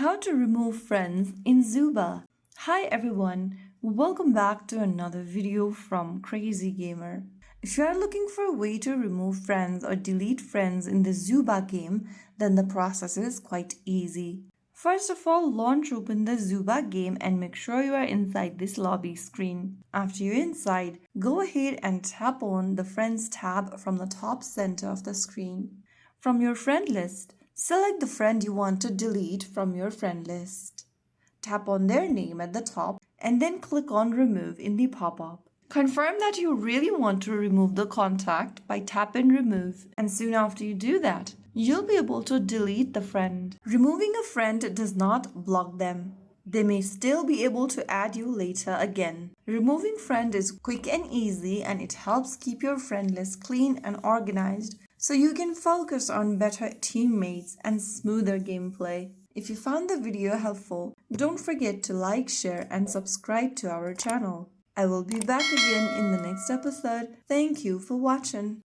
How to remove friends in Zooba. Hi everyone, welcome back to another video from Crazy Gamer. If you are looking for a way to remove friends or delete friends in the Zooba game, then the process is quite easy. First of all, launch open the Zooba game and make sure you are inside this lobby screen. After you're inside, go ahead and tap on the Friends tab from the top center of the screen. From your friend list, select the friend you want to delete from your friend list. Tap on their name at the top and then click on Remove in the pop-up. Confirm that you really want to remove the contact by tapping Remove, and soon after you do that, you'll be able to delete the friend. Removing a friend does not block them. They may still be able to add you later again. Removing friend is quick and easy, and it helps keep your friend list clean and organized so you can focus on better teammates and smoother gameplay. If you found the video helpful, don't forget to like, share, and subscribe to our channel. I will be back again in the next episode. Thank you for watching.